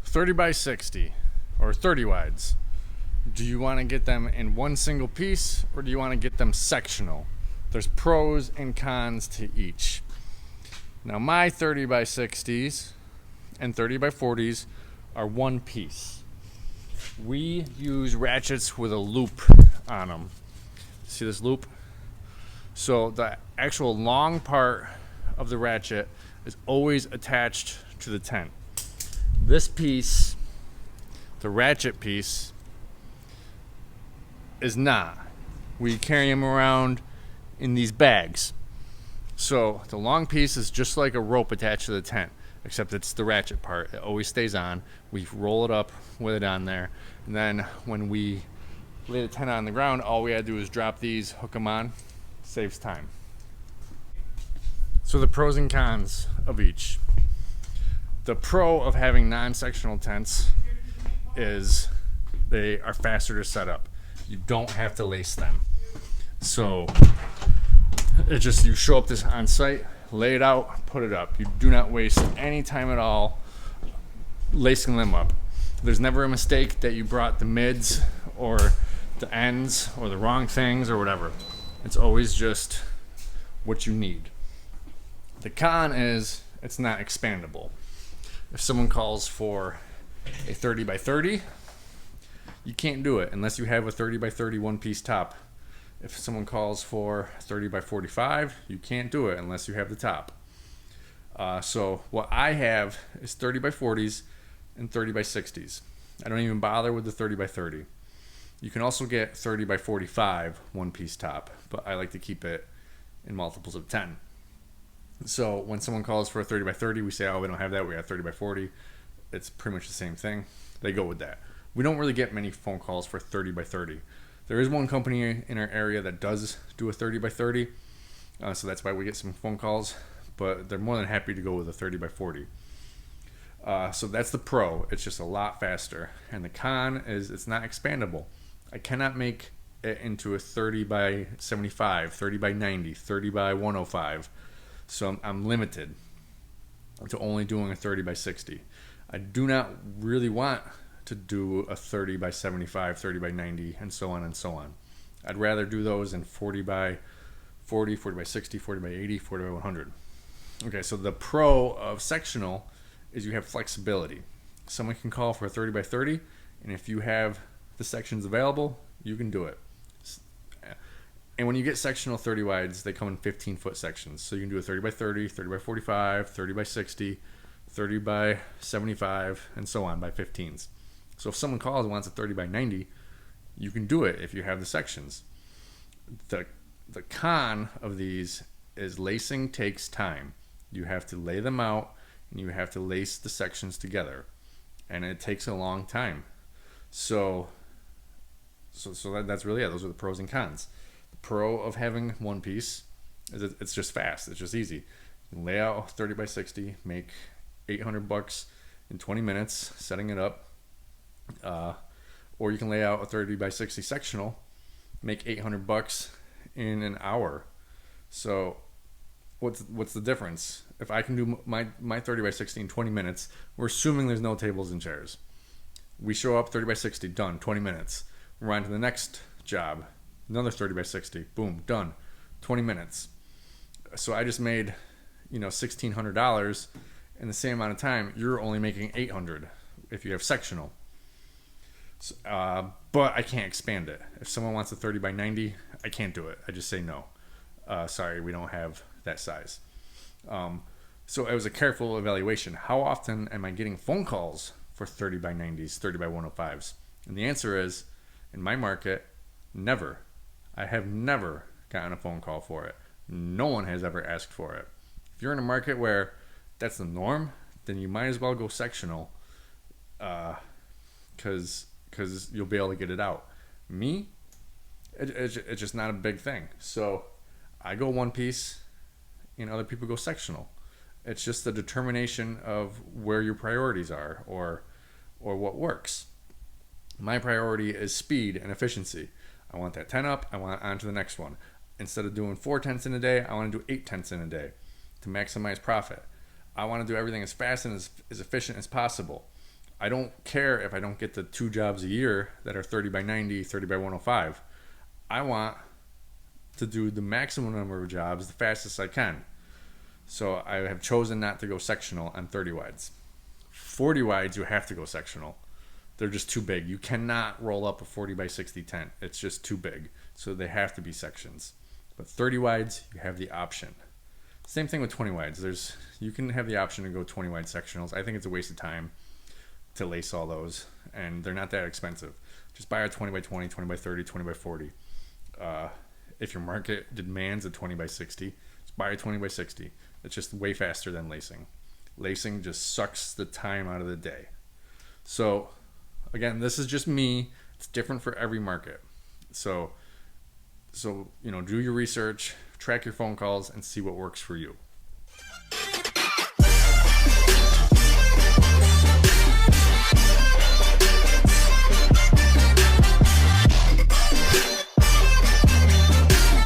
30 by 60 or 30 wides. Do you want to get them in one single piece or do you want to get them sectional? There's pros and cons to each. Now my 30 by 60s and 30 by 40s are one piece. We use ratchets with a loop on them. See this loop? So the actual long part of the ratchet is always attached to the tent. This piece, the ratchet piece, is not. We carry them around in these bags. So the long piece is just like a rope attached to the tent, except it's the ratchet part. It always stays on. We roll it up with it on there. And then when we lay the tent on the ground, all we had to do is drop these, hook them on. Saves time. So the pros and cons of each. The pro of having non-sectional tents is they are faster to set up. You don't have to lace them. So it just, you show up this on site, lay it out, put it up. You do not waste any time at all lacing them up. There's never a mistake that you brought the mids or the ends or the wrong things or whatever. It's always just what you need. The con is it's not expandable. If someone calls for a 30 by 30, you can't do it unless you have a 30 by 30 one-piece top. If someone calls for 30 by 45, you can't do it unless you have the top. So what I have is 30 by 40s and 30 by 60s. I don't even bother with the 30 by 30. You can also get 30 by 45 one-piece top, but I like to keep it in multiples of 10. So when someone calls for a 30 by 30, we say, oh, we don't have that. We got 30 by 40. It's pretty much the same thing. They go with that. We don't really get many phone calls for 30 by 30. There is one company in our area that does do a 30 by 30, so that's why we get some phone calls, but they're more than happy to go with a 30 by 40. So that's the pro. It's just a lot faster. And the con is it's not expandable. I cannot make it into a 30 by 75, 30 by 90, 30 by 105. So I'm limited to only doing a 30 by 60. I do not really want to do a 30 by 75, 30 by 90, and so on and so on. I'd rather do those in 40 by 40, 40 by 60, 40 by 80, 40 by 100. Okay, so the pro of sectional is you have flexibility. Someone can call for a 30 by 30, and if you have the sections available, you can do it. And when you get sectional 30 wides, they come in 15-foot sections. So you can do a 30 by 30, 30 by 45, 30 by 60, 30 by 75, and so on by 15s. So if someone calls and wants a 30 by 90, you can do it if you have the sections. The con of these is lacing takes time. You have to lay them out, and you have to lace the sections together. And it takes a long time. So that's really it. Those are the pros and cons. The pro of having one piece is it's just fast. It's just easy. You can lay out 30 by 60, make $800 in 20 minutes setting it up. Or you can lay out a 30 by 60 sectional, make $800 in an hour. So what's the difference? If I can do my 30 by 60 in 20 minutes, we're assuming there's no tables and chairs. We show up 30 by 60, done, 20 minutes. We're on to the next job, another 30 by 60, boom, done, 20 minutes. So I just made, $1,600 in the same amount of time. You're only making $800 if you have sectional. So, but I can't expand it. If someone wants a 30 by 90, I can't do it. I just say no. Sorry, we don't have that size. So it was a careful evaluation. How often am I getting phone calls for 30 by 90s, 30 by 105s? And the answer is, in my market, never. I have never gotten a phone call for it. No one has ever asked for it. If you're in a market where that's the norm, then you might as well go sectional, because you'll be able to get it out. Me, it's just not a big thing. So I go one piece, other people go sectional. It's just the determination of where your priorities are or what works. My priority is speed and efficiency. I want that 10 up. I want on to the next one. Instead of doing 4 tenths in a day, I want to do 8 tenths in a day to maximize profit. I want to do everything as fast and as efficient as possible. I don't care if I don't get the 2 jobs a year that are 30 by 90, 30 by 105. I want to do the maximum number of jobs the fastest I can. So I have chosen not to go sectional on 30 wides. 40 wides, you have to go sectional. They're just too big. You cannot roll up a 40 by 60 tent. It's just too big. So they have to be sections. But 30 wides, you have the option. Same thing with 20 wides. You can have the option to go 20 wide sectionals. I think it's a waste of time to lace all those, and they're not that expensive. Just buy a 20 by 20, 20 by 30, 20 by 40. If your market demands a 20 by 60, just buy a 20 by 60. It's just way faster than lacing. Lacing just sucks the time out of the day. So again, this is just me. It's different for every market. So do your research, track your phone calls, and see what works for you.